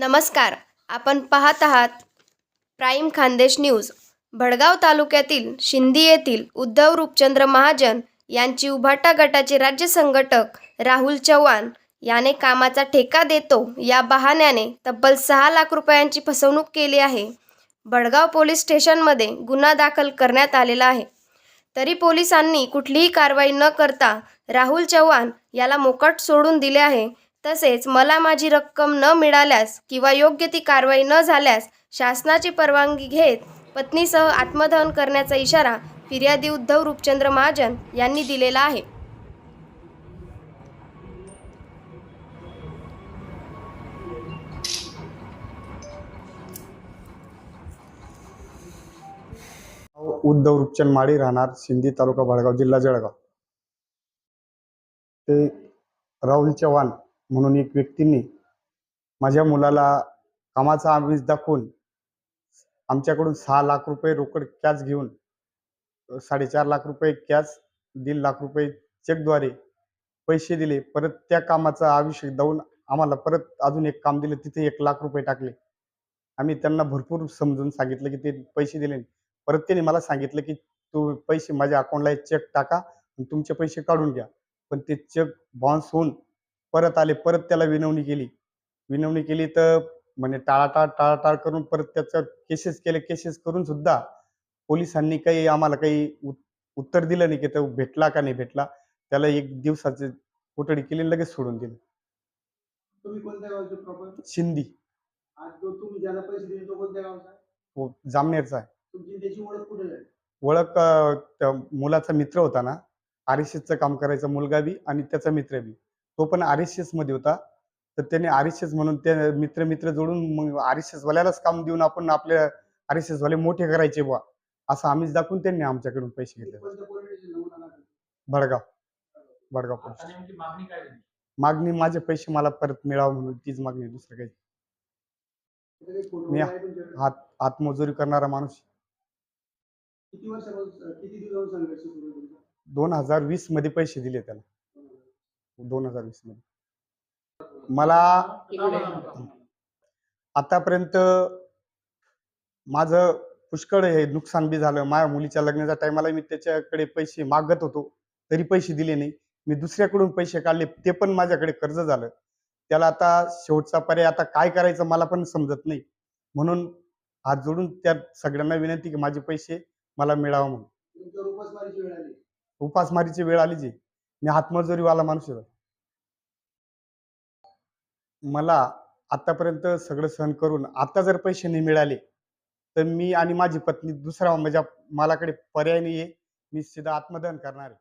नमस्कार. आपण पाहत आहात प्राईम खानदेश न्यूज. भडगाव तालुक्यातील शिंदी येथील उद्धव रूपचंद्र महाजन यांची उभाटा गटाचे राज्य संघटक राहुल चव्हाण याने कामाचा ठेका देतो या बहाण्याने तब्बल 6 लाख रुपयांची फसवणूक केली आहे. भडगाव पोलीस स्टेशनमध्ये गुन्हा दाखल करण्यात आलेला आहे. तरी पोलिसांनी कुठलीही कारवाई न करता राहुल चव्हाण याला मोकाट सोडून दिले आहे. तसेच मला माझी रक्कम न मिळाल्यास किंवा योग्य ती कारवाई न झाल्यास शासनाची परवानगी घेत पत्नीसह आत्मदहन करण्याचा इशारा फिर्यादी उद्धव रूपचंद्र महाजन यांनी दिलेला आहे. उद्धव रूपचंद माळी, राहणार शिंदी, तालुका भडगाव, जिल्हा जळगाव. ते राहुल चव्हाण म्हणून एक व्यक्तींनी माझ्या मुलाला कामाचा आमिष दाखवून आमच्याकडून 6 लाख रुपये रोकड कॅश घेऊन 4.5 लाख रुपये कॅश, 1.5 लाख रुपये चेकद्वारे पैसे दिले. परत त्या कामाचा आमिष दाखवून आम्हाला परत अजून एक काम दिलं, तिथे 1 लाख रुपये टाकले. आम्ही त्यांना भरपूर समजून सांगितलं की ते पैसे दिले. परत त्यांनी मला सांगितलं की तू पैसे माझ्या अकाउंटला एक चेक टाका आणि तुमचे पैसे काढून घ्या. पण ते चेक बाउन्स होऊन परत आले. परत त्याला विनवणी केली तर म्हणजे टाळाटाळ करून परत त्याच्यावर केसेस केले. केसेस करून सुद्धा पोलिसांनी काही आम्हाला काही उत्तर दिलं नाही की तो भेटला का नाही भेटला. त्याला 1 दिवसाची कोठडी केली, लगेच सोडून दिलं. तुम्ही कोणत्या गावचे प्रॉपर? शिंदी. आज जो तुम्ही ज्याला पैसे दिले तो कोणत्या गावचा? हो, जामनेरचा आहे. तुमची त्याची ओळख कुठे झाली? ओळख त्या मुलाचा मित्र होता ना, आर-एस-एसचं काम करायचा मुलगा बी आणि त्याचा मित्र बी. तो पण आर-एस-एस मध्ये होता. तर त्याने आर-एस-एस म्हणून ते मित्र जोडून मग आर-एस-एस वाल्यालाच काम देऊन आपण आपल्या आर-एस-एस वाले मोठे करायचे बुवा, असं आमिष दाखवून त्यांनी आमच्याकडून पैसे घेतले. कोणत्या पोलीस स्टेशनला गुन्हा दाखल? भडगाव पोलीस. आता नेमकी मागणी काय झाली? मागणी माझे पैसे मला परत मिळावं म्हणून तीच मागणी, दुसरं काही. तिथे काही फोटो मी आहे तुमच्याकडे? हातमजुरी करणारा माणूस. किती वर्षापासून किती दिवसापासून संघर्ष सुरू आहे तुमचा? 2020 मध्ये पैसे दिले त्याला. 2020 मध्ये मला आतापर्यंत माझं पुष्कळ हे नुकसान बी झालं. माझ्या मुलीच्या लग्नाच्या टायमाला मी त्याच्याकडे पैसे मागत होतो, तरी पैसे दिले नाही. मी दुसऱ्याकडून पैसे काढले, ते पण माझ्याकडे कर्ज झालं. त्याला आता शेवटचा पर्याय आता काय करायचं मला पण समजत नाही. म्हणून हात जोडून त्या सगळ्यांना विनंती की माझे पैसे मला मिळावं म्हणून. तुमच्यावर उपासमारीची वेळ आली? उपासमारीची वेळ आली जी. मी हातमजुरीवाला माणूस आहे. मला आतापर्यंत सगळं सहन करून आता जर पैसे नाही मिळाले तर मी आणि माझी पत्नी दुसरा म्हणजे मलाकडे पर्याय नाहीये. मी सीधा आत्मदहन करणार आहे.